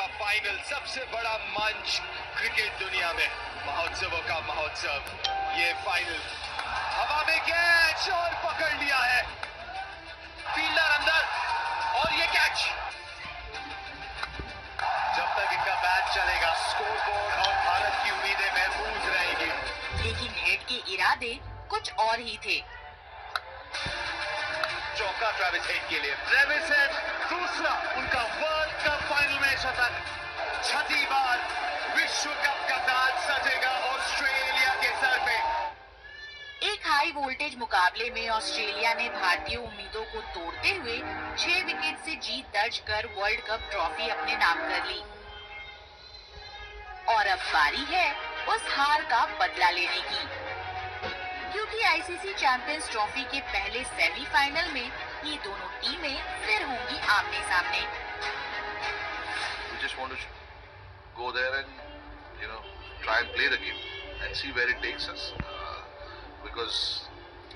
का फाइनल, सबसे बड़ा मंच क्रिकेट दुनिया में, महोत्सवों का महोत्सव। ये फाइनल हवा में कैच और पकड़ लिया है, फील्डर अंदर और ये कैच। जब तक इनका मैच चलेगा स्कोरबोर्ड और भारत की उम्मीदें महफूज रहेंगी। लेकिन हेड के इरादे कुछ और ही थे। चौका ट्रेविस हेड के लिए, ट्रेविस हेड दूसरा उनका वर्ल्ड कप फाइनल में शतक। छठी बार विश्व कप का ताज सजेगा ऑस्ट्रेलिया के सर पे। एक हाई वोल्टेज मुकाबले में ऑस्ट्रेलिया ने भारतीय उम्मीदों को तोड़ते हुए 6 विकेट से जीत दर्ज कर वर्ल्ड कप ट्रॉफी अपने नाम कर ली। और अब बारी है उस हार का बदला लेने की, क्योंकि आईसीसी चैंपियंस ट्रॉफी के पहले सेमीफाइनल में ये दोनों टीमें फिर होंगी आमने सामने। We just want to go there and try and play the game and see where it takes us. Because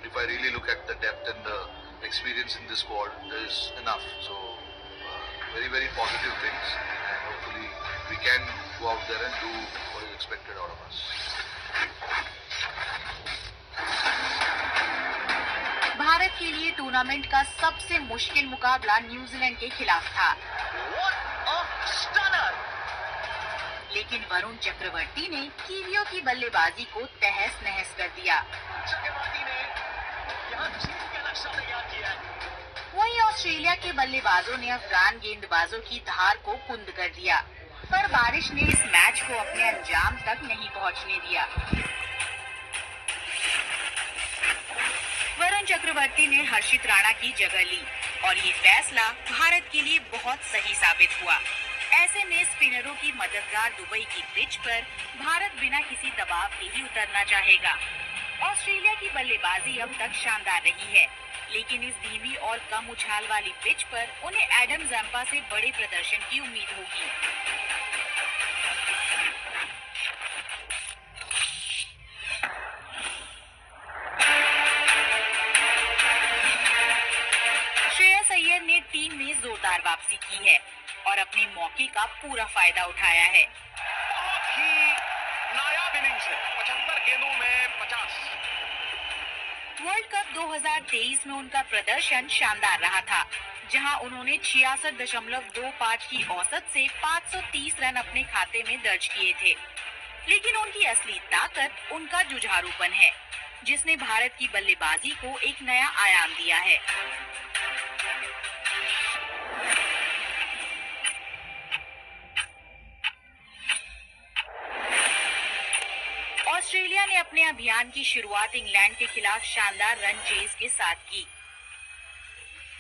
if I really look at the depth and the experience in this squad, there is enough. So very, very positive things, and hopefully we can go out there and do what is expected out of us. Bharat के लिए tournament का सबसे मुश्किल मुकाबला New Zealand के खिलाफ था। What a stunner! लेकिन वरुण चक्रवर्ती ने कीवियों की बल्लेबाजी को तहस नहस कर दिया। चक्रवर्ती ने यहाँ जीत का नक्शा तैयार किया है। वहीं ऑस्ट्रेलिया के बल्लेबाजों ने अफगान गेंदबाजों की धार को कुंद कर दिया, पर बारिश ने इस मैच को अपने अंजाम तक नहीं पहुंचने दिया। वरुण चक्रवर्ती ने हर्षित राणा की जगह ली और ये फैसला भारत के लिए बहुत सही साबित हुआ। ऐसे में स्पिनरों की मददगार दुबई की पिच पर भारत बिना किसी दबाव के ही उतरना चाहेगा। ऑस्ट्रेलिया की बल्लेबाजी अब तक शानदार रही है, लेकिन इस धीमी और कम उछाल वाली पिच पर उन्हें एडम जम्पा से बड़े प्रदर्शन की उम्मीद होगी। श्रेयस अय्यर ने टीम में जोरदार वापसी की है और अपने मौके का पूरा फायदा उठाया है। बहुत ही नायाब इनिंग्स है, 75 गेंदों में 50। वर्ल्ड कप 2023 में उनका प्रदर्शन शानदार रहा था, जहां उन्होंने 66.25 की औसत से 530 रन अपने खाते में दर्ज किए थे। लेकिन उनकी असली ताकत उनका जुझारूपन है, जिसने भारत की बल्लेबाजी को एक नया आयाम दिया है। ऑस्ट्रेलिया ने अपने अभियान की शुरुआत इंग्लैंड के खिलाफ शानदार रन चेज के साथ की।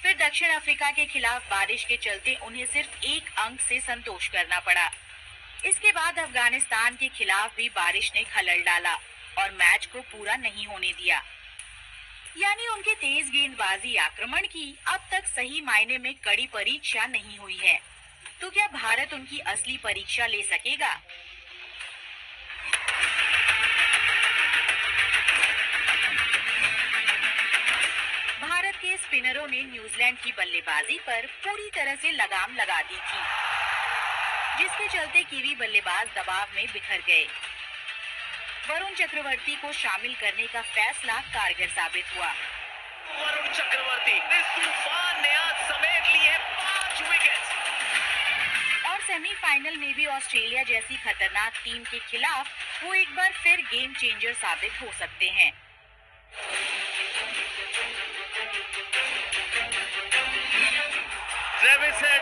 फिर दक्षिण अफ्रीका के खिलाफ बारिश के चलते उन्हें सिर्फ 1 अंक से संतोष करना पड़ा। इसके बाद अफगानिस्तान के खिलाफ भी बारिश ने खलल डाला और मैच को पूरा नहीं होने दिया। यानी उनके तेज गेंदबाजी आक्रमण की अब तक सही मायने में कड़ी परीक्षा नहीं हुई है। तो क्या भारत उनकी असली परीक्षा ले सकेगा? भारत के स्पिनरों ने न्यूजीलैंड की बल्लेबाजी पर पूरी तरह से लगाम लगा दी थी, जिसके चलते कीवी बल्लेबाज दबाव में बिखर गए। वरुण चक्रवर्ती को शामिल करने का फैसला कारगर साबित हुआ। वरुण चक्रवर्ती इस तूफान ने आज समेट लिए 5 विकेट। और सेमीफाइनल में भी ऑस्ट्रेलिया जैसी खतरनाक टीम के खिलाफ वो एक बार फिर गेम चेंजर साबित हो सकते हैं। ट्रेविस हेड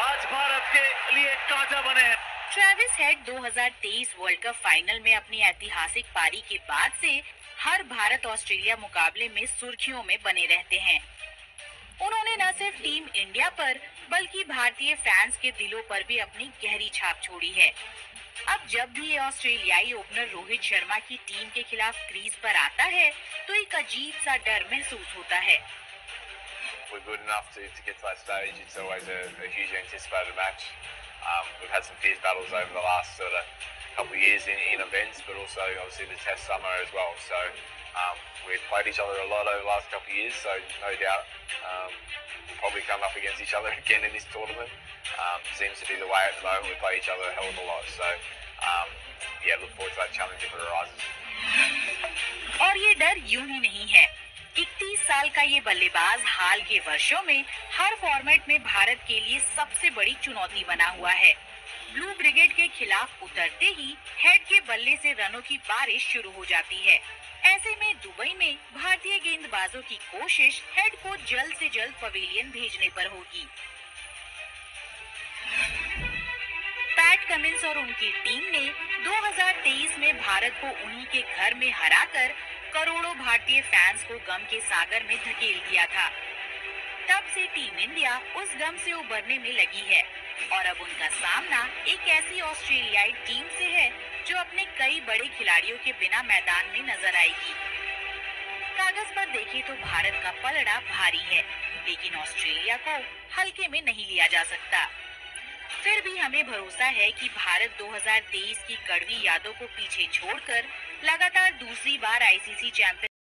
आज भारत के लिए कांटा बने हैं। Travis head 2023 world cup final में अपनी ऐतिहासिक पारी के बाद से हर भारत ऑस्ट्रेलिया मुकाबले में सुर्खियों में बने रहते हैं। उन्होंने न सिर्फ टीम इंडिया पर बल्कि भारतीय फैंस के दिलों पर भी अपनी गहरी छाप छोड़ी है। अब जब भी ये ऑस्ट्रेलियाई ओपनर रोहित शर्मा की टीम के खिलाफ क्रीज पर आता है तो एक अजीब सा डर महसूस होता है। We're good enough to get to that stage. It's always a hugely anticipated match. We've had some fierce battles over the last sort of couple of years in events, but also obviously the Test summer as well. So we've played each other a lot over the last couple of years. So no doubt we'll probably come up against each other again in this tournament. Seems to be the way at the moment. We play each other a hell of a lot. So, yeah, look forward to that challenge if it arises. और ये डर यूं ही नहीं है। 31 साल का ये बल्लेबाज हाल के वर्षों में हर फॉर्मेट में भारत के लिए सबसे बड़ी चुनौती बना हुआ है। ब्लू ब्रिगेड के खिलाफ उतरते ही हेड के बल्ले से रनों की बारिश शुरू हो जाती है। ऐसे में दुबई में भारतीय गेंदबाजों की कोशिश हेड को जल्द से जल्द पवेलियन भेजने पर होगी। पैट कमिंस और उनकी टीम ने 2023 में भारत को उन्हीं के घर में हराकर करोड़ों भारतीय फैंस को गम के सागर में धकेल दिया था। तब से टीम इंडिया उस गम से उबरने में लगी है और अब उनका सामना एक ऐसी ऑस्ट्रेलियाई टीम से है जो अपने कई बड़े खिलाड़ियों के बिना मैदान में नजर आएगी। कागज पर देखें तो भारत का पलड़ा भारी है, लेकिन ऑस्ट्रेलिया को हल्के में नहीं लिया जा सकता। फिर भी हमें भरोसा है कि भारत 2023 की कड़वी यादों को पीछे छोड़कर लगातार दूसरी बार आईसीसी चैंपियन